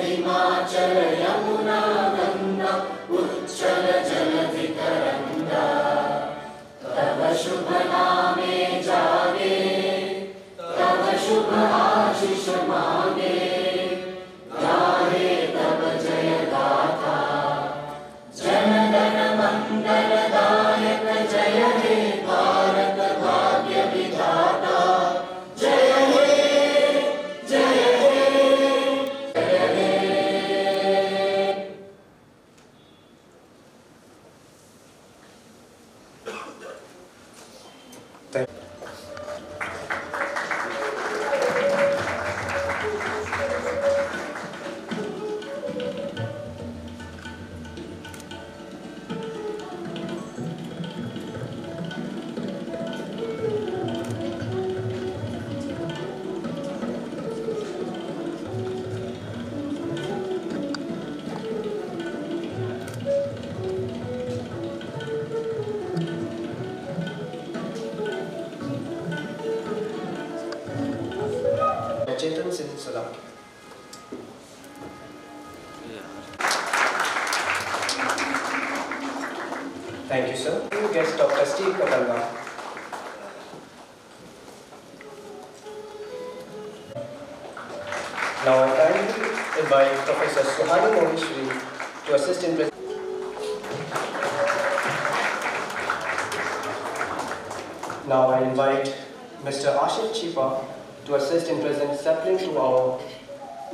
हिमाचल यमुना गंगा उच्चल जलधितरंगा तव शुभ नामे जागे तव शुभ आशीष मांगे गाहे तव जय गाथा जनगण मंगलदायक जय हे भारत भाग्य विधाता जय हे जय हे जय हे। Chetan Singh Solanki. Thank you, sir. Guest Dr.Steve Katanga. Now I kindly invite Professor Sohani to assist in presentation. Now I invite Mr. Ashif Chipa to assist in presenting sapling to our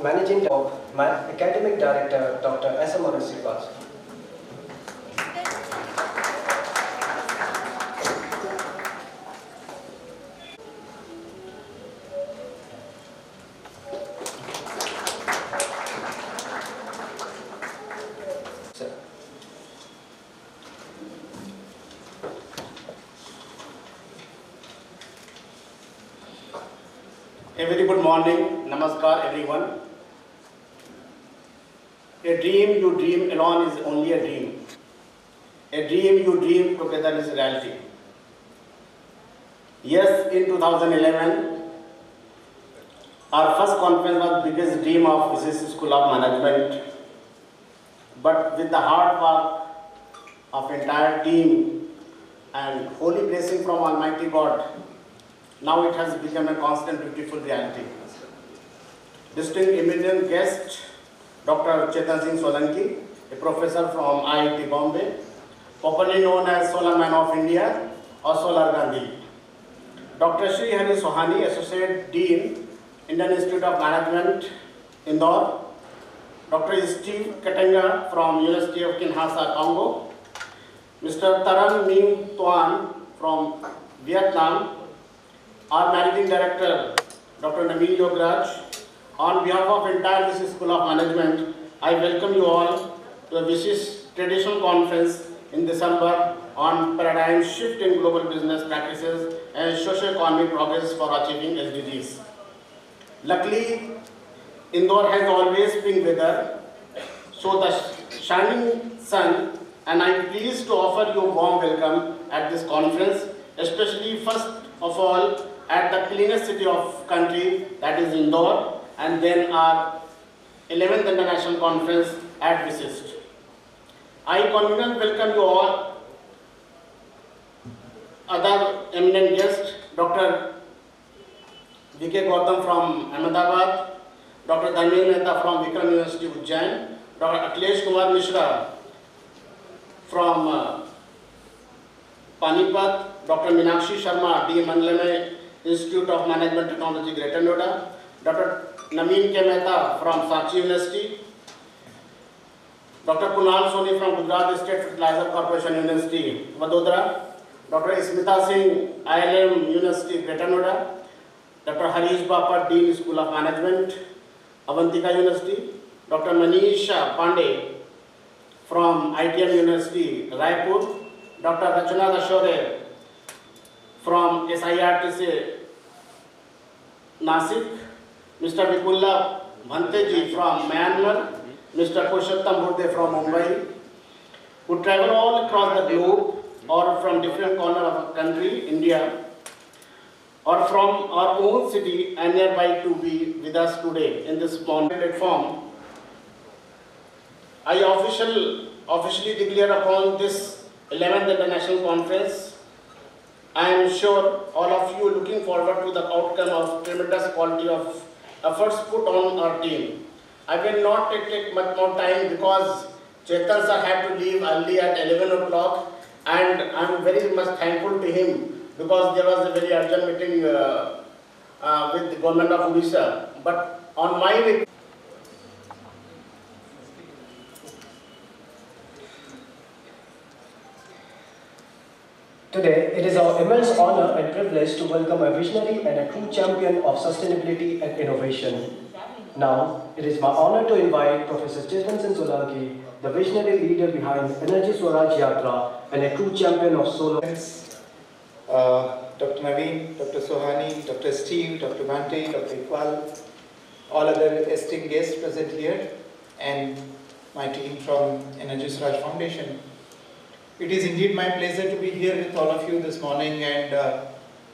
Managing Academic Director, Dr. S.M.Anas. A very good morning, namaskar everyone. A dream you dream alone is only a dream. A dream you dream together is reality. Yes, in 2011, our first conference was biggest dream of Vishisht School of Management. But with the hard work of entire team and holy blessing from Almighty God, now it has become a constant, beautiful reality. Distinct eminent guest, Dr. Chetan Solanki, a professor from IIT Bombay, popularly known as Solar Man of India or Solar Gandhi. Dr. Shrihari Sohani, Associate Dean, Indian Institute of Management, Indore. Dr. Steve Katanga from University of Kinshasa, Congo. Mr. Tram, Minh, Tuan from Vietnam. Our Managing Director, Dr.Naveen, Yograj. On behalf of entire Vishisht School of Management, I welcome you all to the Vishisht Traditional Conference in December on paradigm shift in global business practices and socio-economic progress for achieving SDGs. Luckily, Indore has always been weather, so the shining sun, and I am pleased to offer you a warm welcome at this conference, especially first of all at the cleanest city of country, that is Indore, and then our 11th International Conference at Vishisht. I confidently welcome you all. Other eminent guests, Dr. V.K. Gautam from Ahmedabad, Dr. Dharmendra Mehta from Vikram University, Ujjain, Dr. Akhilesh Kumar Mishra from Panipat, Dr. Meenakshi Sharma, D. Mangalame Institute of Management Technology, Greater Noida, Dr. Naveen K. Mehta from Sachi University, Dr. Kunal Soni from Gujarat State Fertilizer Corporation University, Vadodara, Dr. Smita Singh, ILM University, Greater Noida, Dr. Harish Bapat, Dean School of Management, Avantika University, Dr. Manisha Pandey from ITM University, Raipur, Dr. Rachana Dashore from SIRTC, Nasik, Mr. Vipullah Bhanteji from Myanmar, Mr. Purushottam Burde from Mumbai, who travel all across the globe or from different corners of the country, India, or from our own city and nearby to be with us today in this platform I officially declare upon this 11th International Conference. I am sure all of you are looking forward to the outcome of tremendous quality of efforts put on our team. I will not take much more time because Chetan sir had to leave early at 11 o'clock, and I am very much thankful to him because there was a very urgent meeting with the government of Odisha. But on my way, today, it is our immense honor and privilege to welcome a visionary and a true champion of sustainability and innovation. Now, it is my honor to invite Professor Chetan Solanki, the visionary leader behind Energy Swaraj Yatra and a true champion of solar. Dr.Naveen, Dr. Sohani, Dr.Steve, Dr. Bhanteji, Dr. Iqbal, all other esteemed guests present here, and my team from Energy Swaraj Foundation. It is indeed my pleasure to be here with all of you this morning and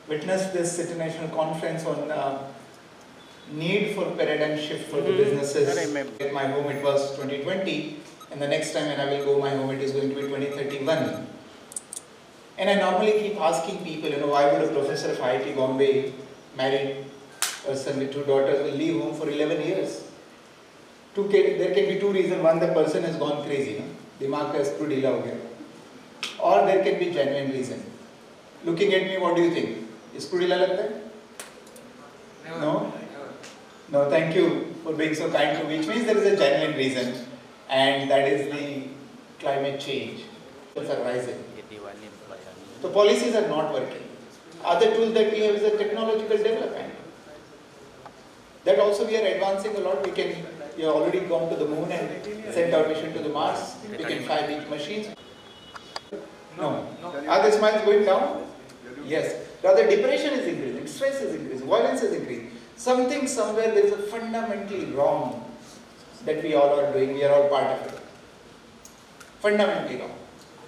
witness this international conference on need for paradigm shift for the businesses. At my home it was 2020, and the next time when I will go my home it is going to be 2031. And I normally keep asking people, why would a professor of IIT Bombay, married person with 2 daughters, will leave home for 11 years? There can be 2 reasons. One, the person has gone crazy. Dimag ka screw deela ho gaya. Or there can be genuine reason. Looking at me, what do you think? Screw deela lagta hai? No? No, thank you for being so kind to me, which means there is a genuine reason, and that is the climate change. Are rising. The policies are not working. Other tools that we have is a technological development. That also we are advancing a lot. We have already gone to the moon and sent our mission to the Mars. We can fly big machines. No. Are the smiles going down? Yes. Rather, depression is increasing, stress is increasing, violence is increasing. Something somewhere there is a fundamentally wrong that we all are doing. We are all part of it. Fundamentally wrong.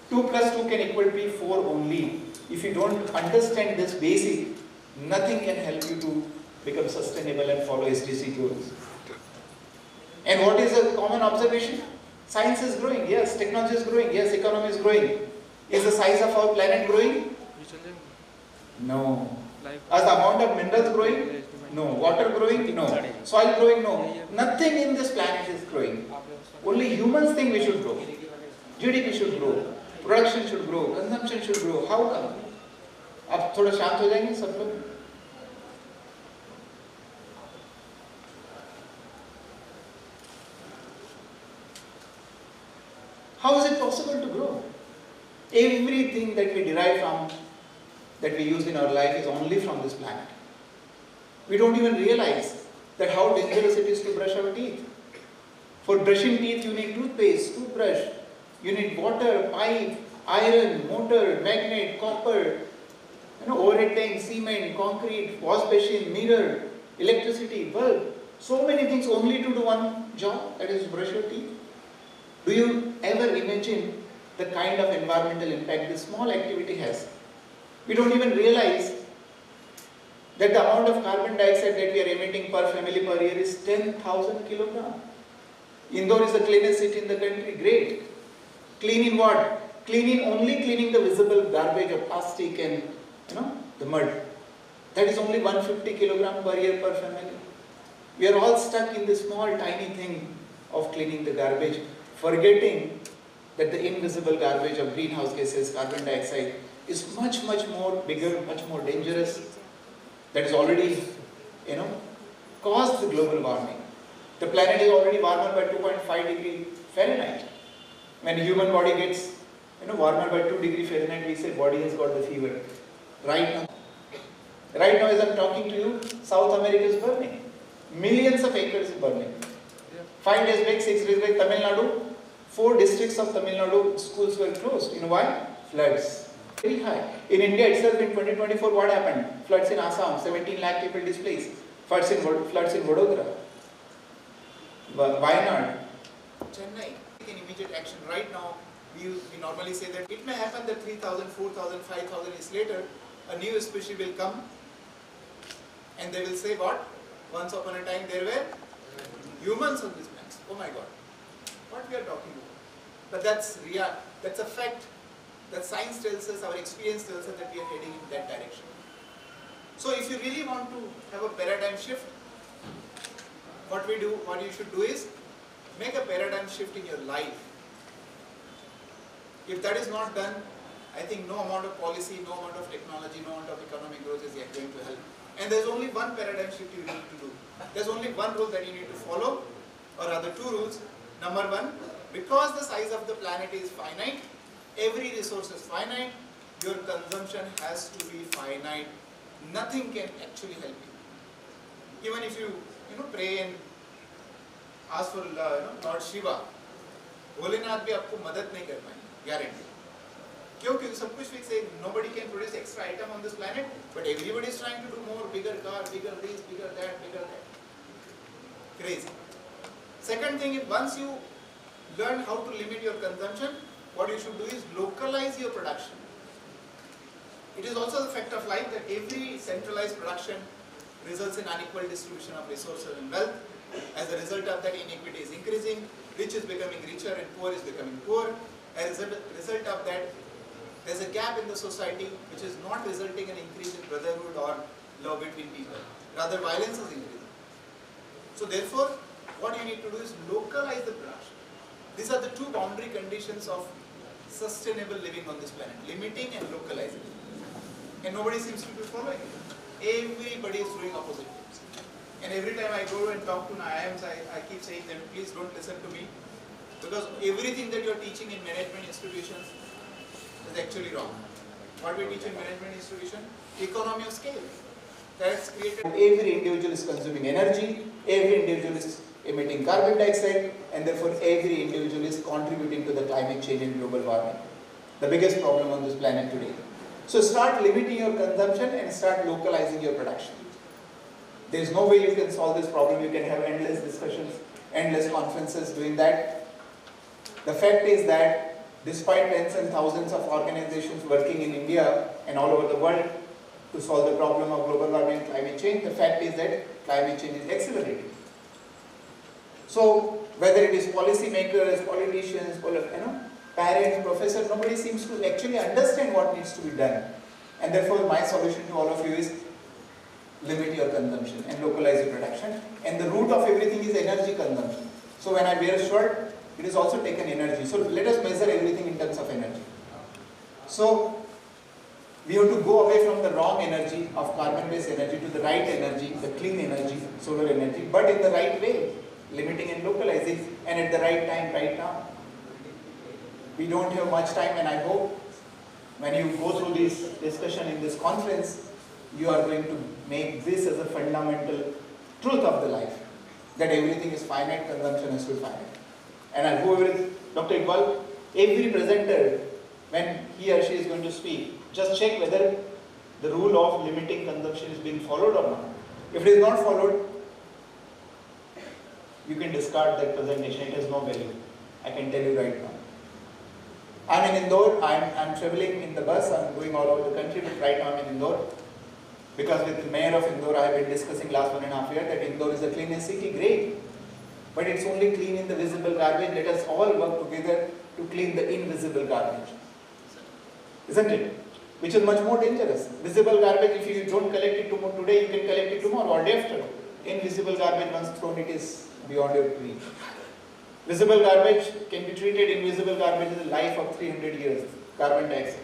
2 plus 2 can equal to 4 only. If you don't understand this basic, nothing can help you to become sustainable and follow SDG goals. And what is a common observation? Science is growing, yes. Technology is growing, yes. Economy is growing. Is the size of our planet growing? No. Is the amount of minerals growing? No. Water growing? No. Soil growing? No. Nothing in this planet is growing. Only humans think we should grow. GDP should grow. Production should grow. Consumption should grow. How come? अब थोड़ा शांत हो जाएंगे सब लोग. How is it possible to grow? Everything that we derive from, that we use in our life is only from this planet. We don't even realize that how dangerous it is to brush our teeth. For brushing teeth you need toothpaste, toothbrush, you need water, pipe, iron, motor, magnet, copper, overhead tank, cement, concrete, wash basin, mirror, electricity, bulb. So many things only to do one job, that is brush your teeth. Do you ever imagine the kind of environmental impact this small activity has? We don't even realize that the amount of carbon dioxide that we are emitting per family per year is 10,000 kilograms. Indore is the cleanest city in the country, great. Clean in what? Only cleaning the visible garbage of plastic and the mud. That is only 150 kilograms per year per family. We are all stuck in this small tiny thing of cleaning the garbage, forgetting that the invisible garbage of greenhouse gases, carbon dioxide, is much more bigger, much more dangerous. That is already, caused the global warming. The planet is already warmer by 2.5 degrees Fahrenheit. When human body gets, warmer by 2 degrees Fahrenheit, we say body has got the fever. Right now as I'm talking to you, South America is burning. Millions of acres is burning. 5 days back, 6 days back, Tamil Nadu, 4 districts of Tamil Nadu schools were closed. You know why? Floods. Very high. In India itself in 2024, what happened? Floods in Assam, 17 lakh people displaced. Floods in Vadodara. Wayanad. Chennai. Taking immediate action. Right now, we normally say that it may happen that 3,000, 4,000, 5,000 years later, a new species will come and they will say what? Once upon a time there were humans on this planet. Oh my God. what we are talking about. But that's a fact that science tells us, our experience tells us that we are heading in that direction. So if you really want to have a paradigm shift, what you should do is make a paradigm shift in your life. If that is not done, I think no amount of policy, no amount of technology, no amount of economic growth is yet going to help. And there's only one paradigm shift you need to do. There's only one rule that you need to follow, or rather two rules. Number one, because the size of the planet is finite, every resource is finite, your consumption has to be finite. Nothing can actually help you. Even if you pray and ask for Lord Shiva, Bholenath भी आपको मदद नहीं कर पाएंगे, guarantee. क्यों? क्योंकि सब कुछ fix है. Nobody can produce extra item on this planet, but everybody is trying to do more, bigger car, bigger this, bigger that, bigger that. Crazy. Second thing is, once you learn how to limit your consumption, what you should do is localize your production. It is also the fact of life that every centralized production results in unequal distribution of resources and wealth. As a result of that, inequity is increasing, rich is becoming richer and poor is becoming poor. As a result of that, there is a gap in the society which is not resulting in increase in brotherhood or love between people. Rather, violence is increasing. So therefore, what you need to do is localize the production. These are the two boundary conditions of sustainable living on this planet, limiting and localizing. And nobody seems to be following it. Everybody is doing opposite things. And every time I go and talk to IIMs, I keep saying that please don't listen to me, because everything that you are teaching in management institutions is actually wrong. What we teach in management institution? Economy of scale. That's created. Every individual is consuming energy, every individual is emitting carbon dioxide, and therefore every individual is contributing to the climate change and global warming. The biggest problem on this planet today. So start limiting your consumption and start localizing your production. There is no way you can solve this problem. You can have endless discussions, endless conferences doing that. The fact is that despite tens and thousands of organizations working in India and all over the world to solve the problem of global warming and climate change, the fact is that climate change is accelerating. So whether it is policymakers, politicians, parents, professors, nobody seems to actually understand what needs to be done. And therefore my solution to all of you is limit your consumption and localize your production. And the root of everything is energy consumption. So when I wear a shirt, it is also taken energy. So let us measure everything in terms of energy. So we have to go away from the wrong energy of carbon-based energy to the right energy, the clean energy, solar energy, but in the right way, limiting and localizing, and at the right time, right now. We don't have much time, and I hope when you go through this discussion in this conference, you are going to make this as a fundamental truth of the life, that everything is finite, consumption is still finite. And I go with Dr. Iqbal, every presenter, when he or she is going to speak, just check whether the rule of limiting consumption is being followed or not. If it is not followed, you can discard that presentation, it has no value. I can tell you right now. I'm in Indore, I'm traveling in the bus, I'm going all over the country, but right now I'm in Indore. Because with the mayor of Indore, I have been discussing last 1.5 years that Indore is the cleanest city, great. But it's only clean in the visible garbage. Let us all work together to clean the invisible garbage. Isn't it? Which is much more dangerous. Visible garbage, if you don't collect it today, you can collect it tomorrow or day after. Invisible garbage, once thrown, it is beyond your reach. Visible garbage can be treated. Invisible garbage is a life of 300 years. Carbon dioxide.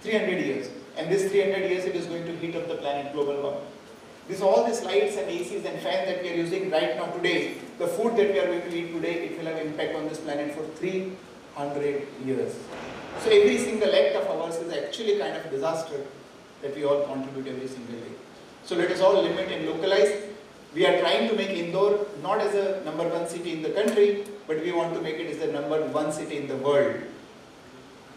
300 years. And this 300 years, it is going to heat up the planet, global warming. All these lights and ACs and fans that we are using right now today, the food that we are going to eat today, it will have impact on this planet for 300 years. So every single act of ours is actually kind of a disaster that we all contribute every single day. So let us all limit and localize. We are trying to make Indore not as a #1 city in the country, but we want to make it as the #1 city in the world.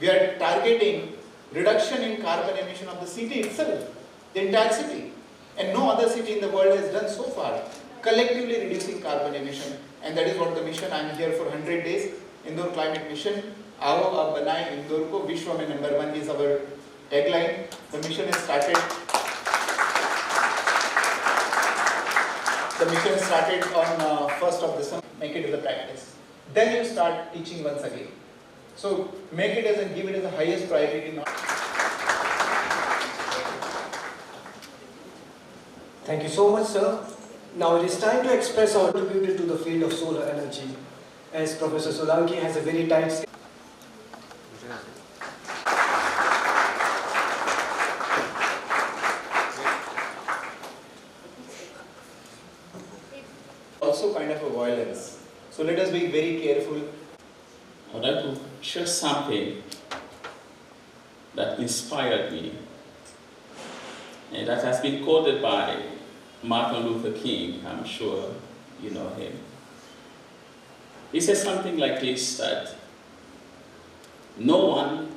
We are targeting reduction in carbon emission of the city itself, the entire city. And no other city in the world has done so far, collectively reducing carbon emission. And that is what the mission, I am here for 100 days, Indore Climate Mission. Aao ab banaye Indore ko Vishwa mein #1 is our tagline. The mission is started. The mission started on 1st of December. Make it as a practice. then you start teaching once again. So make it as and give it as the highest priority. Thank you so much, sir. Now it is time to express our contribution to the field of solar energy, as Professor Solanki has a very tight schedule. Also kind of a violence. So let us be very careful. I'd like to share something that inspired me, and that has been quoted by Martin Luther King. I'm sure you know him. He says something like this, that no one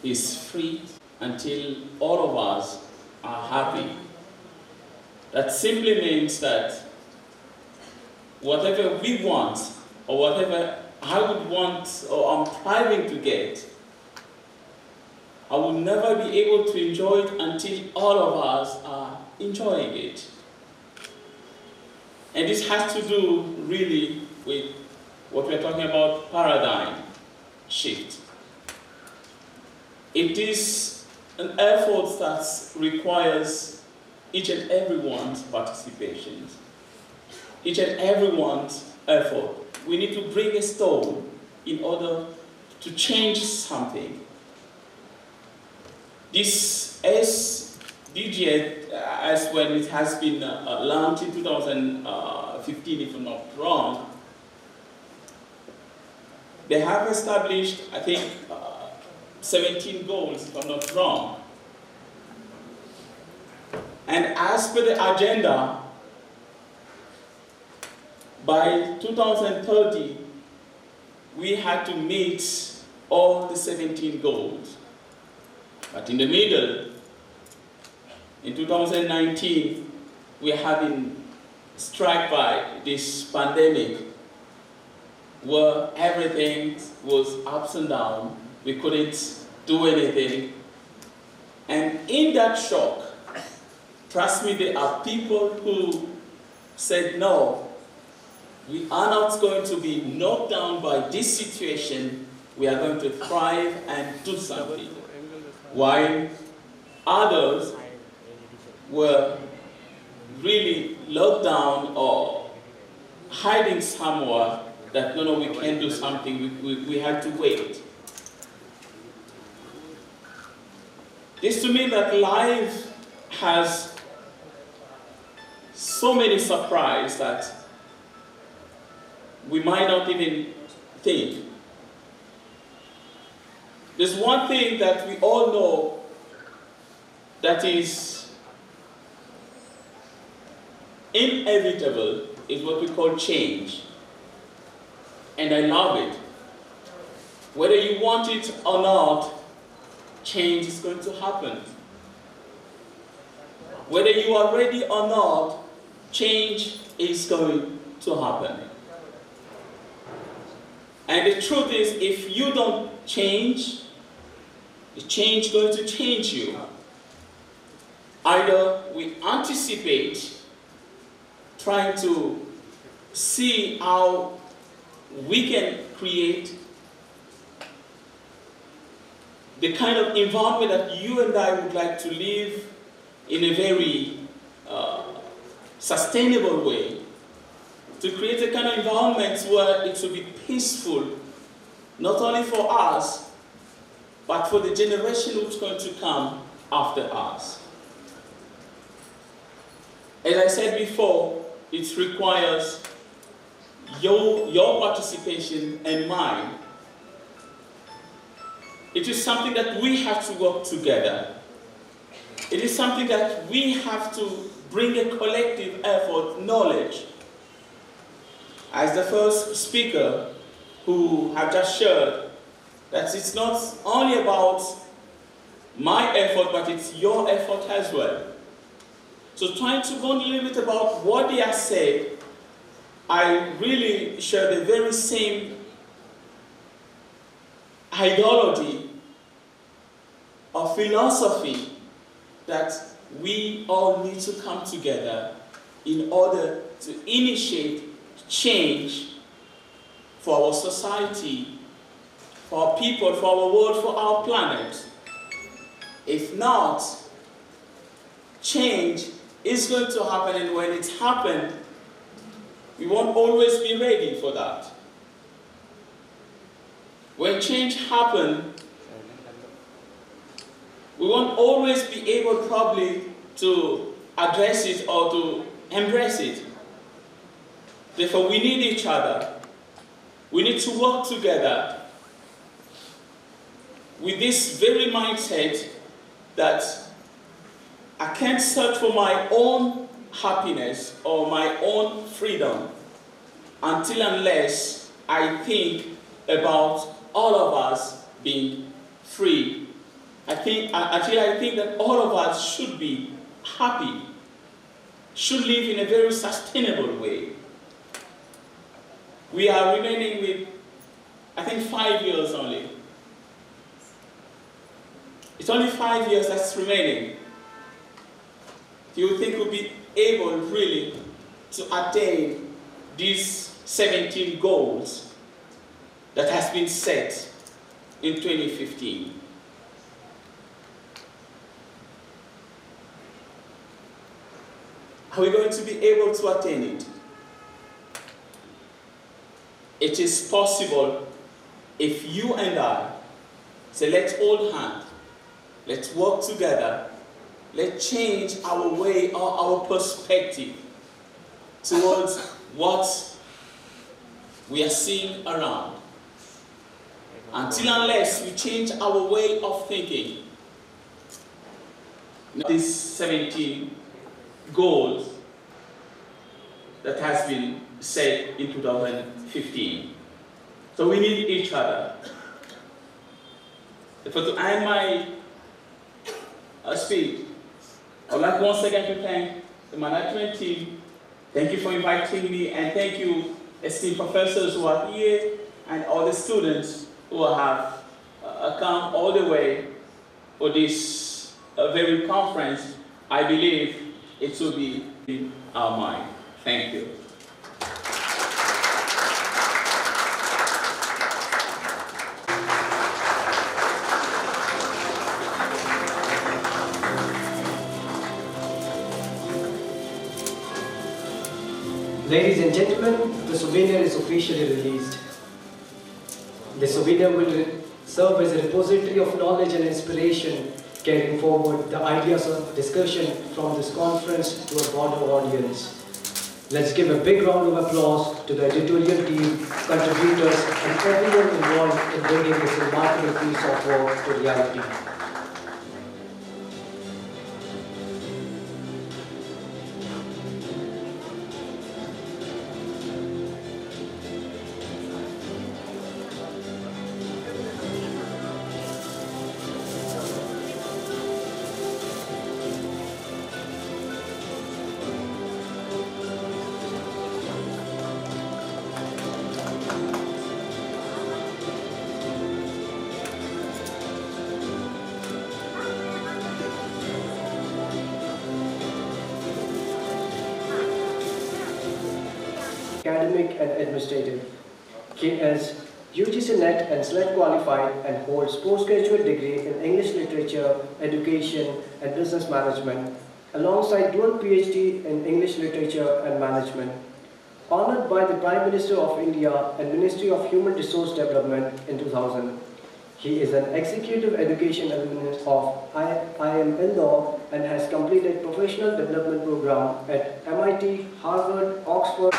is free until all of us are happy. That simply means that whatever we want, or whatever I would want, or I'm striving to get, I will never be able to enjoy it until all of us are enjoying it. And this has to do really with what we're talking about, paradigm shift. It is an effort that requires each and everyone's participation, each and everyone's effort. We need to bring a stone in order to change something. This SDG, as when it has been launched in 2015, if I'm not wrong, they have established, I think, 17 goals, if I'm not wrong. And as per the agenda, by 2030, we had to meet all the 17 goals. But in the middle, in 2019, we have been struck by this pandemic where everything was ups and down. We couldn't do anything. And in that shock, trust me, there are people who said, no, we are not going to be knocked down by this situation. We are going to thrive and do something. While others were really locked down or hiding somewhere that, no, we can't do something, we had to wait. This to me that life has so many surprises that we might not even think. There's one thing that we all know that is inevitable, is what we call change. And I love it. Whether you want it or not, change is going to happen. Whether you are ready or not, change is going to happen. And the truth is, if you don't change, the change is going to change you. Either we anticipate trying to see how we can create the kind of environment that you and I would like to live in a very sustainable way, to create a kind of environment where it will be peaceful, not only for us, but for the generation who's going to come after us. As I said before, it requires your participation and mine. It is something that we have to work together. It is something that we have to bring a collective effort, knowledge. As the first speaker who have just shared, that it's not only about my effort, but it's your effort as well. So trying to go a little bit about what they have said, I really share the very same ideology or philosophy that we all need to come together in order to initiate change for our society, for our people, for our world, for our planet. If not, change is going to happen, and when it's happened, we won't always be ready for that. When change happens, we won't always be able probably to address it or to embrace it. Therefore, we need each other. We need to work together with this very mindset that I can't search for my own happiness or my own freedom unless I think about all of us being free. I think that all of us should be happy, should live in a very sustainable way. We are remaining with, I think, 5 years only. It's only 5 years that's remaining. Do you think we'll be able really to attain these 17 goals that has been set in 2015? Are we going to be able to attain it? It is possible if you and I say, let's hold hands, let's work together, let's change our way or our perspective towards what we are seeing around. Unless we change our way of thinking, these 17 goals that has been set in 2015. So we need each other. Therefore, to end my speech, I would like once again to thank the management team. Thank you for inviting me, and thank you, esteemed professors who are here, and all the students who have come all the way for this very conference. I believe it will be in our mind. Thank you. Ladies and gentlemen, the souvenir is officially released. The souvenir will serve as a repository of knowledge and inspiration, carrying forward the ideas of discussion from this conference to a broader audience. Let's give a big round of applause to the editorial team, contributors, and everyone involved in bringing this remarkable piece of work to reality. Academic and administrative. KS, UGC NET and SLET qualified and holds postgraduate degree in English literature, education and business management, alongside dual PhD in English literature and management. Honored by the Prime Minister of India and Ministry of Human Resource Development in 2000. He is an executive education alumnus of IIM Indore and has completed professional development program at MIT, Harvard, Oxford.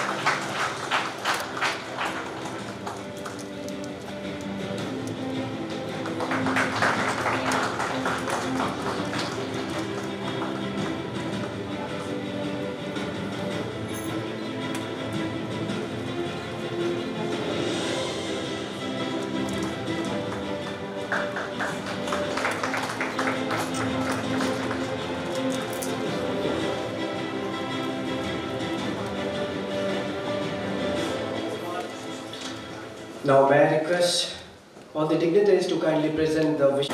Now may I request all the dignitaries to kindly present the wish.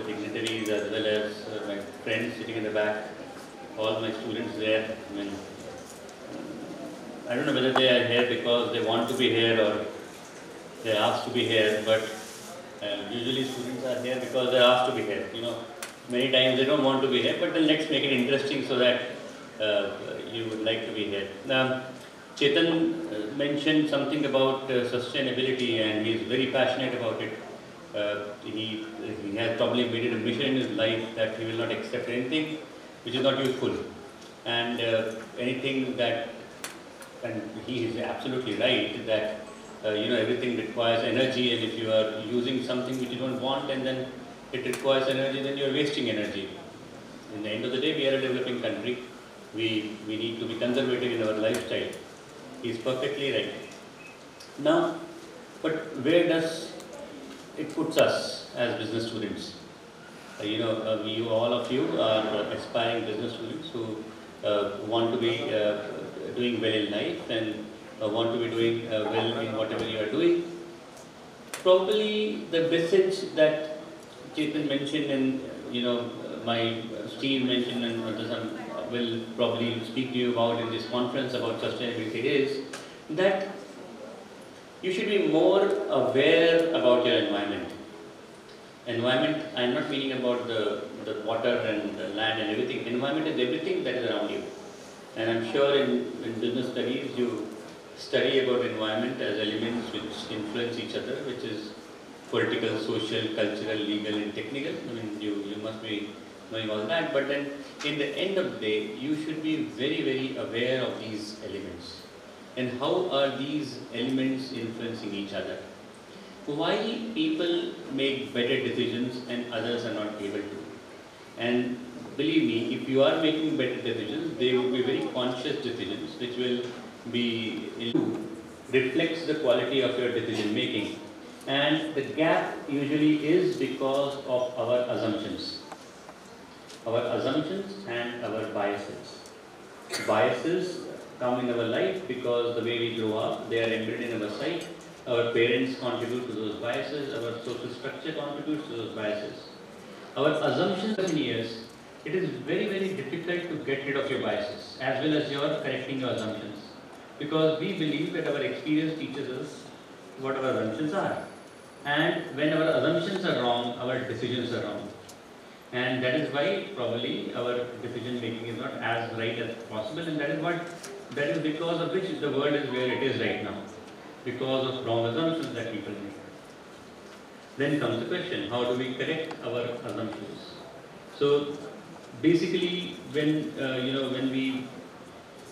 dignitaries as well as my friends sitting in the back, all my students there. I mean, I don't know whether they are here because they want to be here or they are asked to be here, but usually students are here because they are asked to be here. You know, many times they don't want to be here, but then let's make it interesting so that you would like to be here. Now, Chetan mentioned something about sustainability, and he is very passionate about it. He has probably made it a mission in his life that he will not accept anything which is not useful, and anything that, and he is absolutely right that everything requires energy, and if you are using something which you don't want and then it requires energy, then you are wasting energy. In the end of the day, we are a developing country. We need to be conservative in our lifestyle. He is perfectly right. Now, but where does it puts us as business students? All of you are aspiring business students who want to be doing well in life and want to be doing well in whatever you are doing. Probably the message that Chetan mentioned and my Steve mentioned and others will probably speak to you about in this conference about sustainability is that you should be more aware about your environment. Environment, I am not meaning about the water and the land and everything. Environment is everything that is around you. And I'm sure in business studies you study about environment as elements which influence each other, which is political, social, cultural, legal and technical. I mean, you must be knowing all that. But then in the end of the day, you should be very, very aware of these elements. And how are these elements influencing each other? Why people make better decisions and others are not able to? And believe me, if you are making better decisions, they will be very conscious decisions which will be reflects the quality of your decision making. And the gap usually is because of our assumptions. Our assumptions and our biases. Biases come in our life because the way we grow up, they are embedded in our psyche. Our parents contribute to those biases, our social structure contributes to those biases. Our assumptions in years, it is very, very difficult to get rid of your biases as well as your correcting your assumptions. Because we believe that our experience teaches us what our assumptions are. And when our assumptions are wrong, our decisions are wrong. And that is why probably our decision making is not as right as possible, and that is because of which the world is where it is right now. Because of wrong assumptions that people make. Then comes the question, how do we correct our assumptions? So basically when the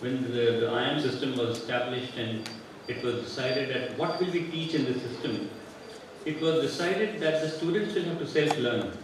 IM system was established and it was decided that what will we teach in the system, it was decided that the students will have to self-learn.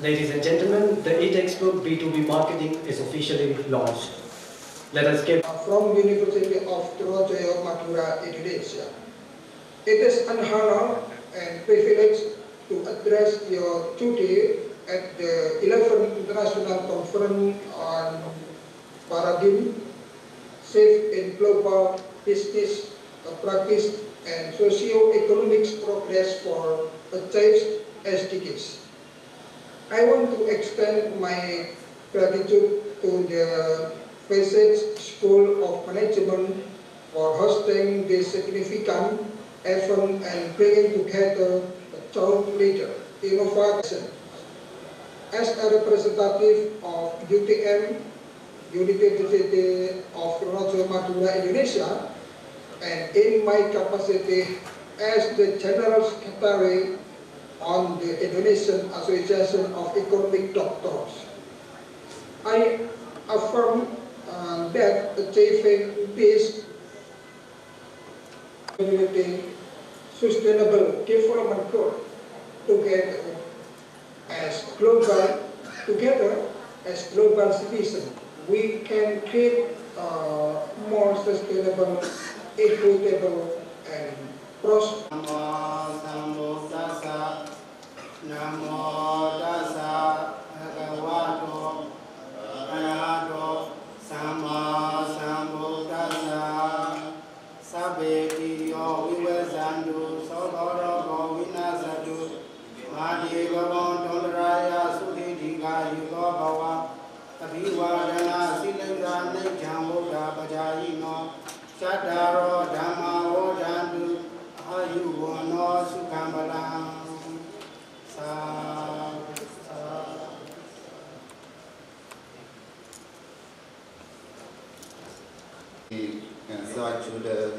Ladies and gentlemen, the e-textbook B2B marketing is officially launched. Let us give from University of Toronto, Madura, Indonesia. It is an honor and privilege to address your today at the 11th International Conference on Paradigm, Shift in Global Business Practice and Socio-Economic Progress for Achieved SDGs. I want to extend my gratitude to the Vishisht School of Management for hosting this significant event and bringing together a thought leader, innovation. As a representative of UTM, University of Toronto, Madura, Indonesia, and in my capacity as the General Secretary on the Indonesian Association of Economic Doctors, I affirm that that achieving peace, community, sustainable development goal together as global citizens, we can create a more sustainable, equitable, and prosperous. Namo tassa bhagavato arahato samma sambuddhassa sabbe tiyo vivessantu sabarago vinasatu madhivavon tolraya sudhidhika yugo bhava abhivadana silinga nijambuddha bhajayino chattaro dhamma vodantu ayuvono sukhambalam. To the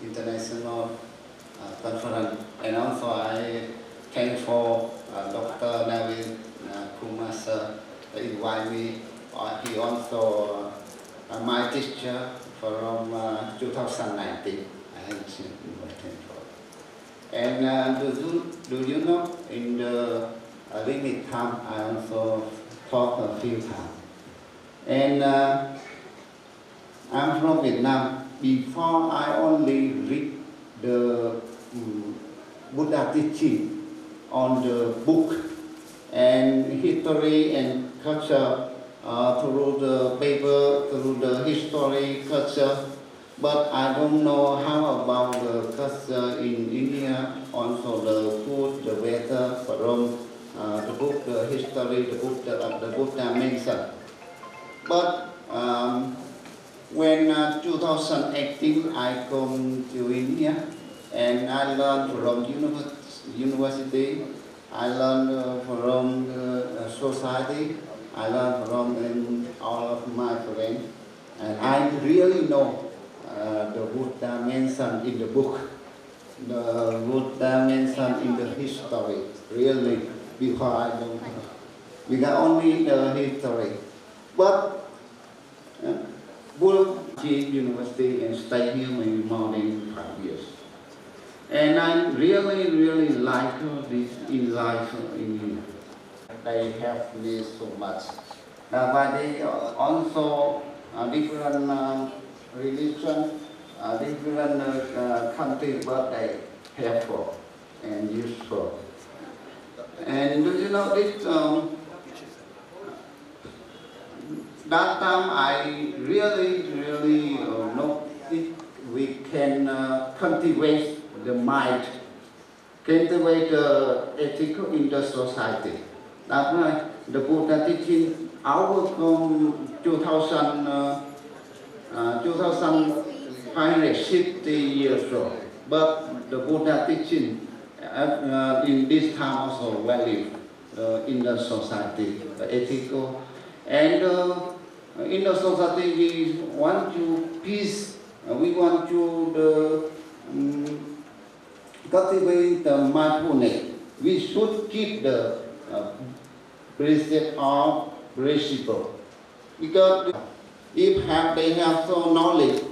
international conference, and also I thank for Dr.Naveen Kumasa invite me. He also my teacher from 2019. And do you know, in the limit time, I also talk a few times. And I'm from Vietnam. Before, I only read the Buddha teaching on the book and history and culture through the paper, through the history, culture. But I don't know how about the culture in India, also the food, the weather, from the book, the history, the book, the Buddha mentioned. But when 2018 I come to India and I learned from university, I learned from the society, I learned from all of my friends, and I really know the Buddha mentioned in the book, the Buddha mentioned in the history, really, before I don't know. We got only the history. But Bhanteji University and stay here maybe more than 5 years. And I really, really like this in life in here. They help me so much. But they also different religion, different country, but they helpful and useful. And do you know this? That time I really know if we can cultivate the mind, cultivate the ethical in the society. That's why the Buddha teaching outcome 2560 years ago. But the Buddha teaching in this time also value in the society, the ethical. And in the society we want to peace, we want to cultivate the mindfulness. We should keep the precept of principle. Because if they have so knowledge,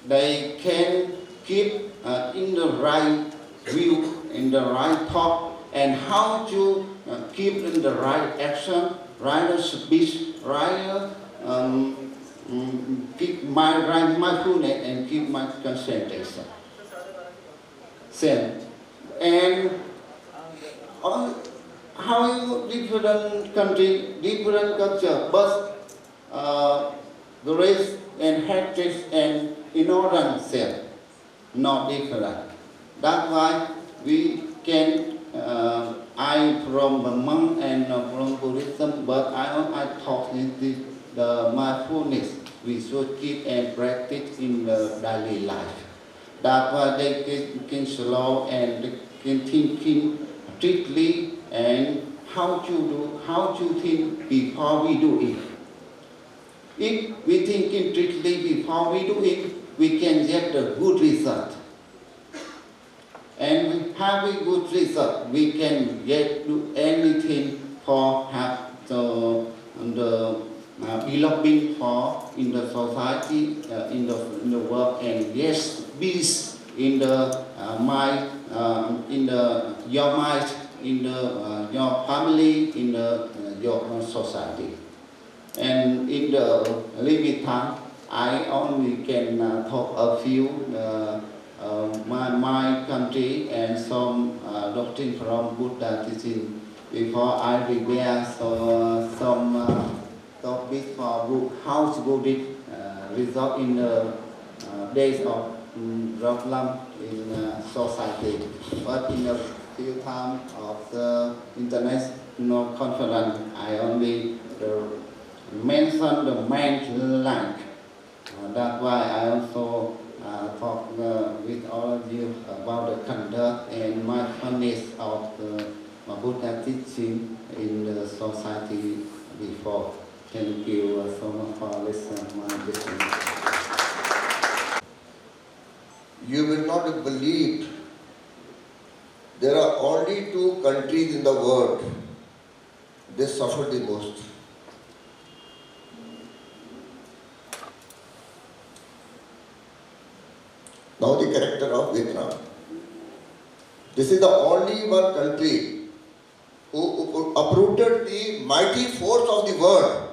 they can keep in the right view, in the right thought, and how to keep in the right action, right speech, right keep my right mindfulness and keep my concentration. Same. And how different country, different culture, but the race and heritage and ignorance not different. That's why we can, I from a monk and from Buddhism, but I talk in the mindfulness. We should keep and practice in the daily life. That's why they can slow and they can thinking strictly and how to think before we do it. If we think strictly before we do it, we can get a good result. And with having good result, we can get to anything for have the belonging for in the society, in the work, and yes, peace in the mind, your mind, in the your family, in the your society. And in the limited time, I only can talk a few my country and some doctrine from Buddha teaching before I prepare some topics for book how Buddhist result in the days of problem in society. But in a few times of the international conference, I only mention the main line. That's why I also talk with all of you about the conduct and mindfulness of the Buddha teaching in the society before. Thank you so much for listening. You will not believe there are only 2 countries in the world that suffer the most. Now the character of Vietnam. This is the only one country who uprooted the mighty force of the world.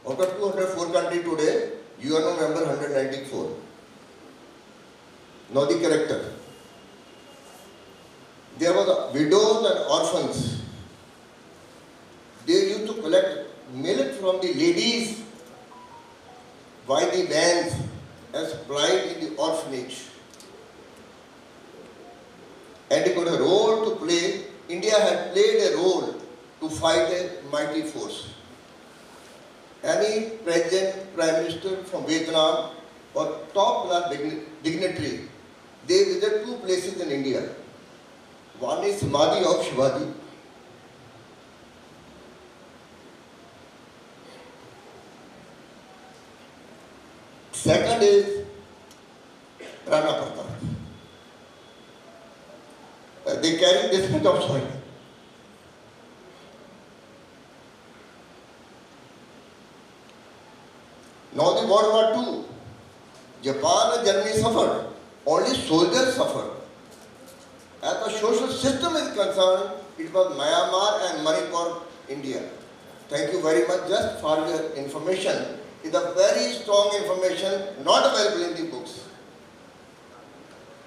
Out of 204 countries today, UN member 194. Now the character. There were widows and orphans. They used to collect milk from the ladies by the vans as bride in the orphanage. And they got a role to play. India had played a role to fight a mighty force. Any president, prime minister from Vietnam or top class dignitary, they visit 2 places in India. One is Samadhi of Shivaji. Second is Rana Pratap. They carry this much of soil. Now the World War II, Japan and Germany suffered. Only soldiers suffered. As the social system is concerned, it was Myanmar and Manipur, India. Thank you very much. Just for your information, it's a very strong information not available in the books.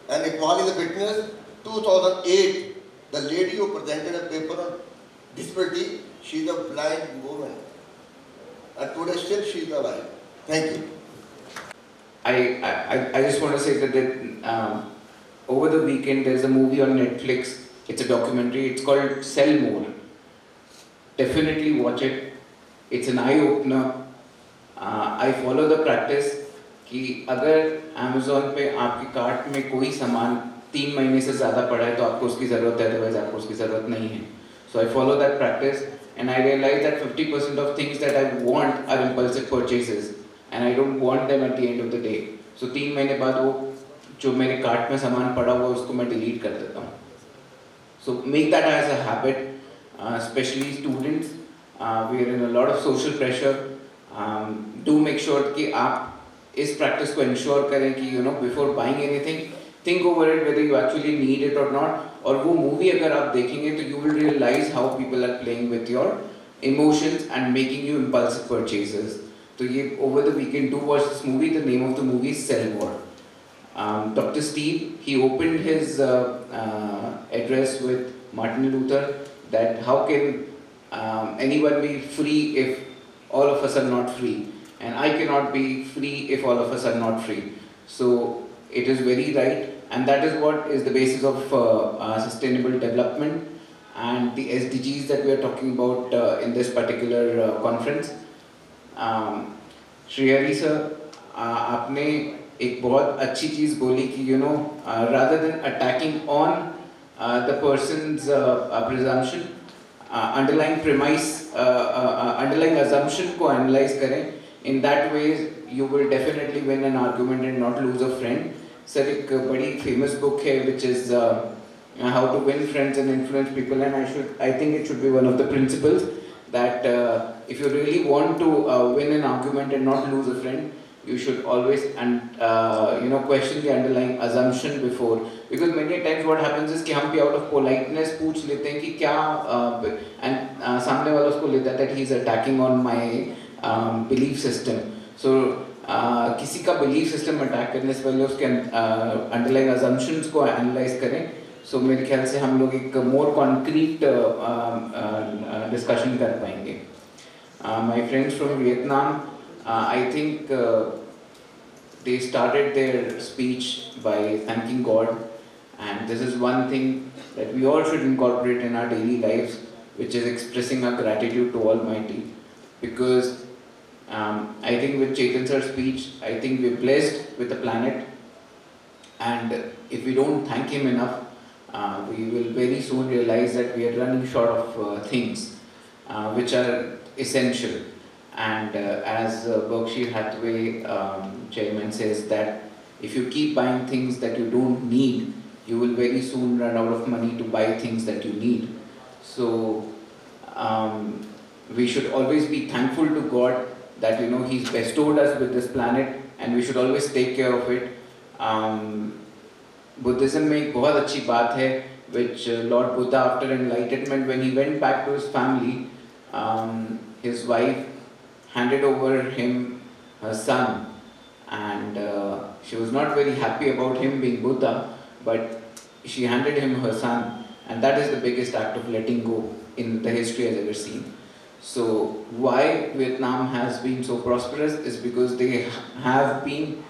And Iqbal is a witness. 2008, the lady who presented a paper on disability, she is a blind woman. And today still she is alive. Thank you. I just want to say that over the weekend there's a movie on Netflix. It's a documentary. It's called Sell More. Definitely watch it. It's an eye-opener. I follow the practice कि अगर Amazon पे आपकी cart में कोई सामान 3 महीने से ज़्यादा पड़ा है तो आपको उसकी ज़रूरत है, otherwise आपको उसकी ज़रूरत नहीं है. So I follow that practice and I realize that 50% of things that I want are impulsive purchases and I don't want them at the end of the day. So 3 महीने बाद वो जो मेरे कार्ट में सामान पड़ा हुआ उसको मैं डिलीट कर देता हूँ. So make that as a habit, especially students. We are in a lot of social pressure. Do make sure कि आप इस practice को ensure करें कि before buying anything, think over it whether you actually need it or not. और वो movie अगर आप देखेंगे तो you will realize how people are playing with your emotions and making you impulsive purchases. So ये over the weekend do watch this movie. The name of the movie is Sell More. Dr.Steve, he opened his address with Martin Luther that how can anyone be free if all of us are not free, and I cannot be free if all of us are not free. So it is very right, and that is what is the basis of sustainable development and the SDGs that we are talking about in this particular conference. Shrihari sir, आपने एक बहुत अच्छी चीज़ बोली कि rather than attacking on the person's presumption, underlying premise, underlying assumption को analyze करें. In that way, you will definitely win an argument and not lose a friend. Sir, एक बड़ी famous book है which is How to Win Friends and Influence People, and I think it should be one of the principles that if you really want to win an argument and not lose a friend, you should always question the underlying assumption before, because many times what happens is कि हम भी out of politeness पूछ लेते हैं कि क्या and सामने वाला उसको लेता है that he is attacking on my belief system. So किसी का belief system attack करने से पहले उसके underlying assumptions को analyze करें. So मेरे ख्याल से हम लोग एक more concrete discussion कर पाएंगे. My friends from Vietnam, I think they started their speech by thanking God, and this is one thing that we all should incorporate in our daily lives, which is expressing our gratitude to Almighty. Because I think with Chetan sir's speech, I think we're blessed with the planet, and if we don't thank him enough, we will very soon realize that we are running short of things which are essential. And as Berkshire Hathaway chairman says, that if you keep buying things that you don't need, you will very soon run out of money to buy things that you need. So we should always be thankful to God that He's bestowed us with this planet, and we should always take care of it. Buddhism में एक बहुत अच्छी बात है, which Lord Buddha, after enlightenment, when he went back to his family, his wife handed over him her son, and she was not very happy about him being Buddha, but she handed him her son, and that is the biggest act of letting go in the history has ever seen. So why Vietnam has been so prosperous is because they have been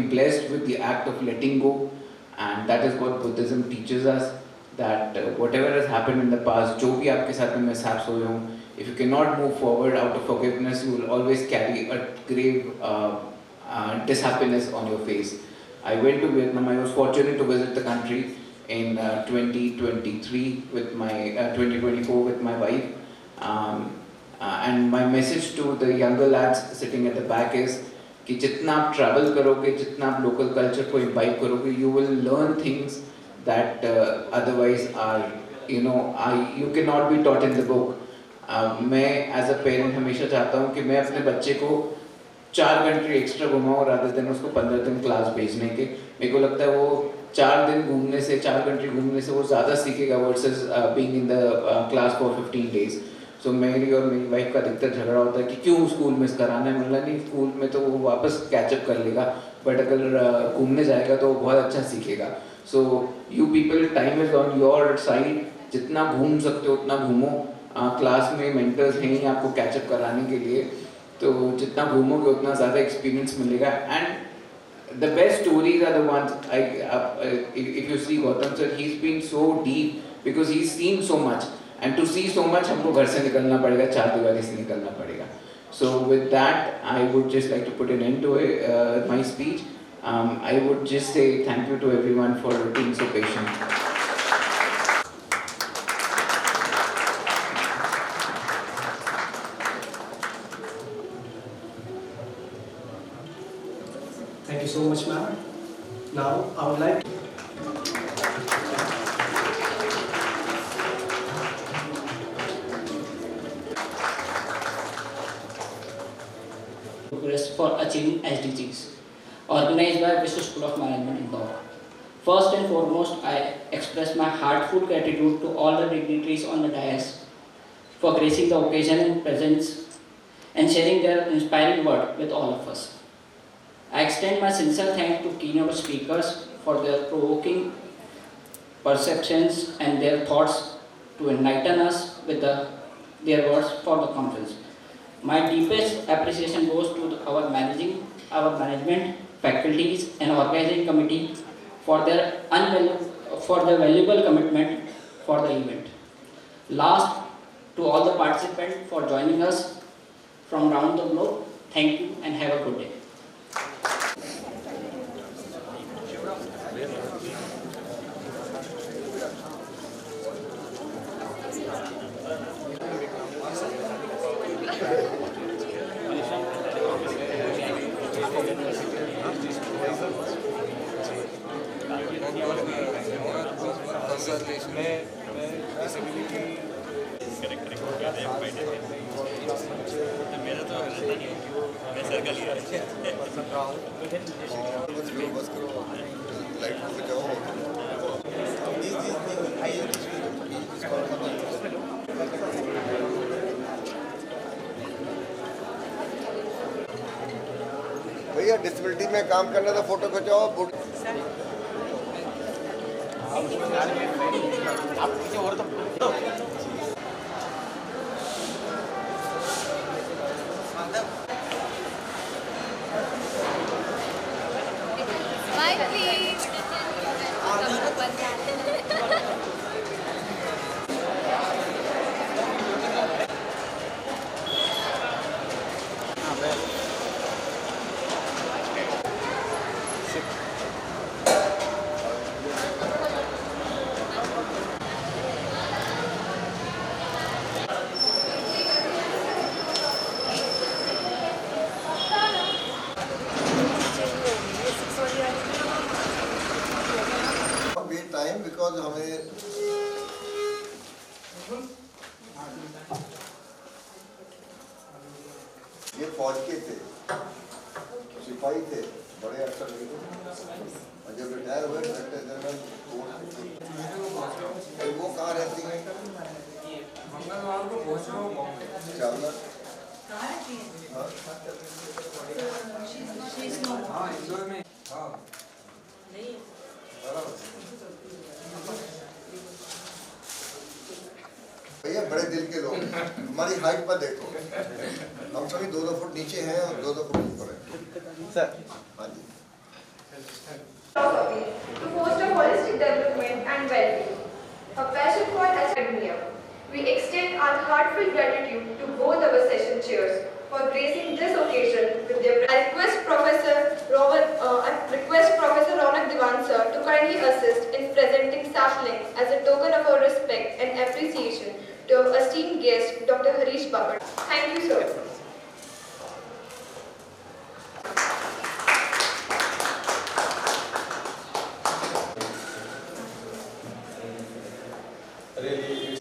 blessed with the act of letting go, and that is what Buddhism teaches us, that whatever has happened in the past, जो भी आपके साथ में mishaps हुए हों, if you cannot move forward out of forgiveness, you will always carry a grave dishappiness on your face. I went to Vietnam. I was fortunate to visit the country in 2023 with my 2024 with my wife, and my message to the younger lads sitting at the back is कि जितना आप travel करोगे, जितना आप local culture को imbibe करोगे, you will learn things that otherwise are you cannot be taught in the book. मैं as a parent हमेशा चाहता हूँ कि मैं अपने बच्चे को 4 कंट्री एक्स्ट्रा घुमाऊँ rather than उसको 15 दिन क्लास भेजने के. मेरे को लगता है वो 4 दिन घूमने से, 4 कंट्री घूमने से वो ज़्यादा सीखेगा versus being in the class for 15 days. So मेरी और मेरी वाइफ का अधिकतर झगड़ा होता है कि क्यों स्कूल मिस कराना है. मतलब नहीं, स्कूल में तो वो वापस कैचअप कर लेगा, बट अगर घूमने जाएगा तो वो बहुत अच्छा सीखेगा. So you people, time is on your side. जितना घूम सकते हो उतना घूमो. क्लास में मेंटर्स हैं ही आपको कैचअप कराने के लिए, तो जितना घूमोगे उतना ज़्यादा एक्सपीरियंस मिलेगा. And the best stories are the ones if you see Gautam sir, he's been so deep because he's seen so much, and to see so much हमको घर से निकलना पड़ेगा, 4 दीवारी से निकलना पड़ेगा. So with that, I would just like to put an end to my speech. I would just say thank you to everyone for being so patient. Thank you so much, ma'am. Now, I would like to for achieving SDGs, organized by Vishisht School of Management, Indore. First and foremost, I express my heartfelt gratitude to all the dignitaries on the dais for gracing the occasion and presence and sharing their inspiring word with all of us. I extend my sincere thanks to keynote speakers for their provoking perceptions and their thoughts to enlighten us with their words for the conference. My deepest appreciation goes to our management, faculties and organizing committee for their valuable commitment for the event. Last, to all the participants for joining us from around the globe, thank you and have a good day. भैया disability में काम करना तो photo खिंचाओ। Bye, please. Time because हमें ये फौज के थे, सिपाही थे, बड़े अफसर थे और जब रिटायर हुए डायरेक्टर जनरल वो कहाँ रहती हैं? मंगलवार को चावला इंदौर में भैया बड़े दिल के लोग, हमारी हाइट पर देखो, हम सभी 2-2 फुट नीचे हैं और 2-2 फुट ऊपर हैं। सर, हाँ जी। To foster holistic development and well-being, a passion for academia. We extend our heartfelt gratitude to both our session chairs for gracing this occasion with their. I request Professor Ronak Diwan sir to kindly assist in presenting saplings as a token of our respect and appreciation to our esteemed guest, Dr. Harish Babar. Thank you, sir.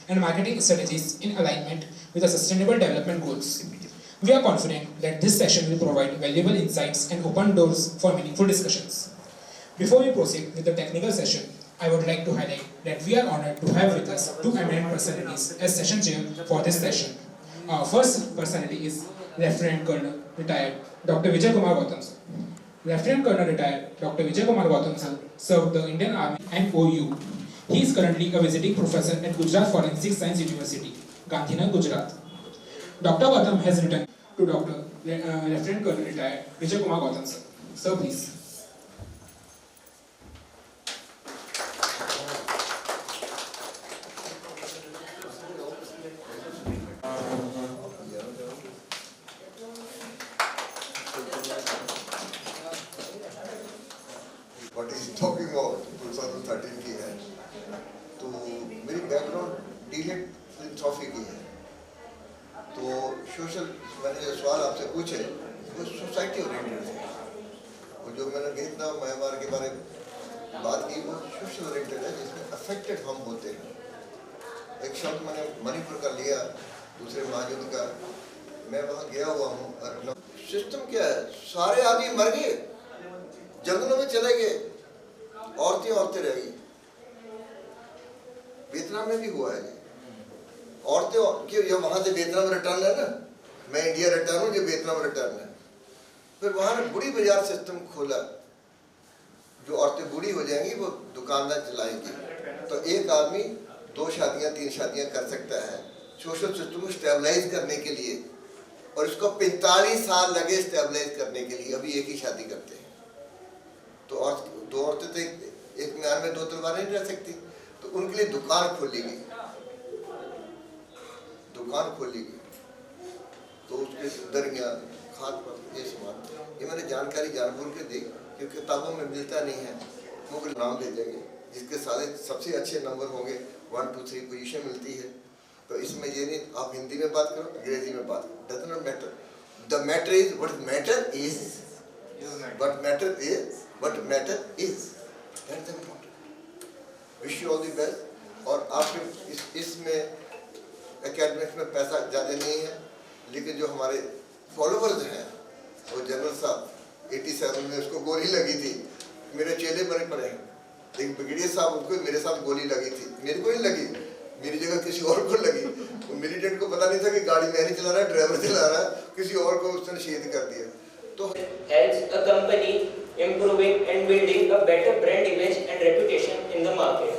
And marketing strategies in alignment with the Sustainable Development Goals. We are confident that this session will provide valuable insights and open doors for meaningful discussions. Before we proceed with the technical session, I would like to highlight that we are honored to have with us 2 eminent personalities as session chair for this session. Our first personality is Lieutenant Colonel retired Dr. Vijay Kumar Gautam sir. Lieutenant Colonel retired Dr. Vijay Kumar Gautam sir served the Indian Army and OU. He is currently a visiting professor at Gujarat Forensic Science University, Gandhinagar, Gujarat. Dr. Gautam has written to Dr. Lieutenant Colonel retired Vijay Kumar Gautam sir. Sir, please. What is talking about 2013 की है, तो मेरी background डीलेट philosophy की है, तो social मैंने जो सवाल आपसे पूछे वो सोसाइटी ओरिएंटेड थे, वो जो मैंने वियतनाम म्यांमार के बारे में बात की वो सोशल ओरिएंटेड है जिसमें अफेक्टेड हम होते हैं। एक शब्द मैंने मणिपुर का लिया, दूसरे महायुद्ध का, मैं वहाँ गया हुआ हूँ। सिस्टम क्या है, सारे आदमी मर गए, जंगलों में चले गए, औरतें रह गई। वियतनाम में भी हुआ है, औरतें क्यों, ये वहां से वियतनाम रिटर्न है ना, मैं इंडिया रिटर्न हूँ, ये वियतनाम रिटर्न है। फिर वहां ने बुढ़ी बाजार सिस्टम खोला, जो औरतें बूढ़ी हो जाएंगी वो दुकानदार चलाएंगी, तो एक आदमी 2 शादियां 3 शादियां कर सकता है सोशल सिस्टम को स्टेबलाइज करने के लिए, और इसको 45 साल लगे स्टेबलाइज करने के लिए, अभी एक ही शादी करते हैं। तो 2 औरतें तो एक म्यान में 2 तलवारें नहीं रह सकती, तो उनके लिए दुकान खोली गई, तो उसके दरिया खाद पर ये सामान, ये मैंने जानकारी जानबूझ के दी क्योंकि किताबों में मिलता नहीं है। मुझे नाम दे देंगे जिसके सारे सबसे अच्छे नंबर होंगे, 1 2 3 पोजीशन मिलती है। तो इसमें ये नहीं आप हिंदी में बात करो, अंग्रेजी में बात करो, does not matter. The matter is what matter is, what matter is that's important. Wish you all the best. और आप इसमें एकेडमिक्स में पैसा ज़्यादा नहीं है, लेकिन जो हमारे फॉलोवर्स हैं, वो जनरल साहब 87 में उसको गोली लगी थी, मेरे चेले बने पड़े हैं, लेकिन ब्रिगेडियर साहब उनको मेरे साथ गोली लगी थी, मेरे को ही लगी, मेरी जगह किसी और को लगी। वो मिलिटेंट को पता नहीं था कि गाड़ी मैं नहीं चला रहा, ड्राइवर चला रहा, किसी और को उसने शहीद कर दिया। तो helps a company improving and building a better brand image and reputation in the market.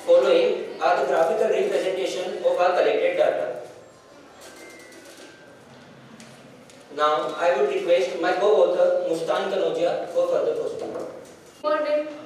Following are the graphical representation of our collected data. Now I would request my co-author Mustan Kanodia for further proceedings.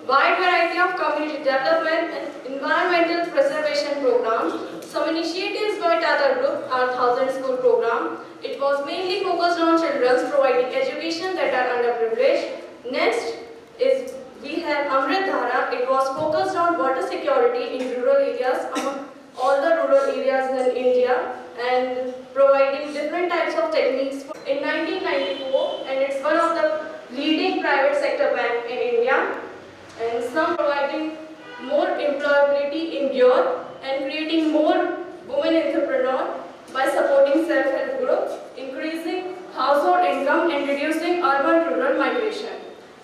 Wide variety of community development and environmental preservation programs. Some initiatives by Tata Group are 1000 School program. It was mainly focused on children, providing education that are underprivileged. Next is we have Amrit Dhara. It was focused on water security in rural areas among all the rural areas in India and providing different types of techniques. In 1994, and it's one of the leading private sector bank in India, and some providing more employability in Europe and creating more women entrepreneurs by supporting self-help groups, increasing household income and reducing urban-rural migration.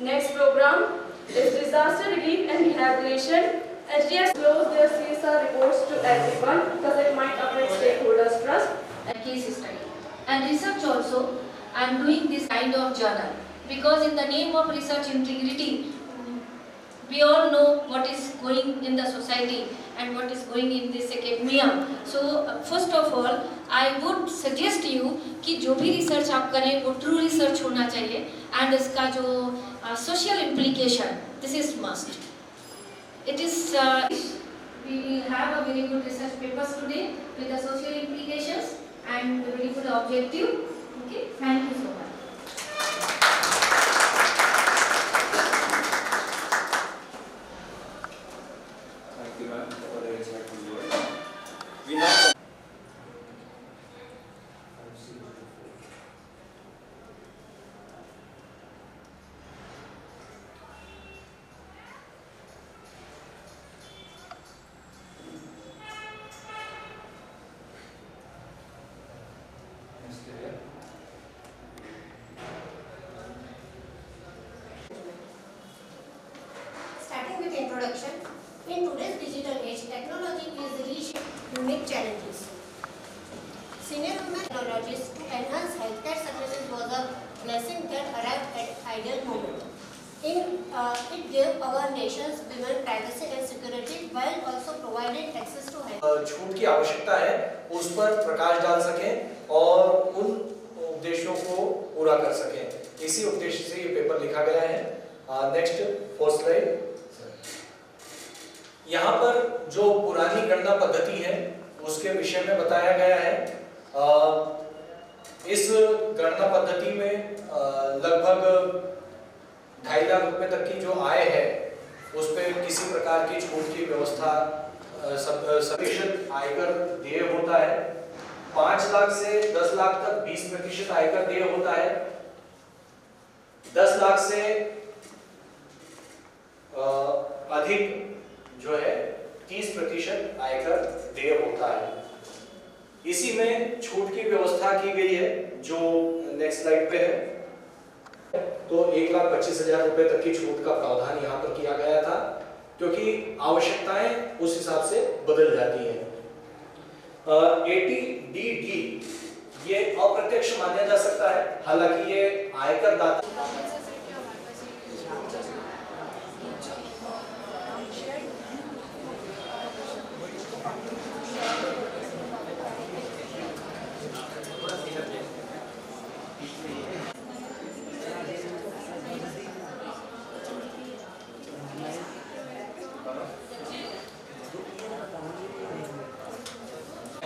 Next program is disaster relief and rehabilitation. HDS close their CSR reports to everyone because it might affect stakeholders' trust. A case study. And research also, I am doing this kind of journal because in the name of research integrity, we all know what is going in the society and what is going in this academia. So first of all, I would suggest you कि जो भी research आप करें वो true research होना चाहिए and इसका जो social implication, this is must. It is we will have a very good research papers today with the social implications and very good objective. Okay, thank you so much. Thank you, ma'am, for the insightful words. We have Starting with introduction, in today's digital age, technology is reshaping unique challenges. Senior women technologies to enhance healthcare services was a blessing that arrived at ideal moment. It gave our nation's women privacy and security while also provided access to health. छूट की आवश्यकता है उस पर प्रकाश डाल सकें और उन उद्देश्यों को पूरा कर सकें। इसी उद्देश्य से ये पेपर लिखा गया है। Next fourth slide. यहाँ पर जो पुरानी गणना पद्धति है उसके विषय में बताया गया है। इस गणना पद्धति में लगभग 2.5 लाख रुपए तक की जो आय है उस पर किसी प्रकार की छूट की व्यवस्था सफिशिएंट आयकर देय होता है। 5 लाख से 10 लाख तक 20% आयकर देय होता है। 10 लाख से अधिक जो है 30% आयकर देय होता है। इसी में छूट की व्यवस्था की गई है जो नेक्स्ट स्लाइड पे है। तो 1,25,000 रुपए तक की छूट का प्रावधान यहाँ पर किया गया था क्योंकि आवश्यकताएं उस हिसाब से बदल जाती हैं। 80DD ये अप्रत्यक्ष माना जा सकता है, हालांकि ये आयकर दाता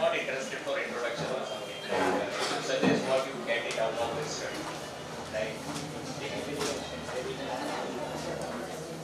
not interested for introduction or something. Suggest what you get it out of this study. Like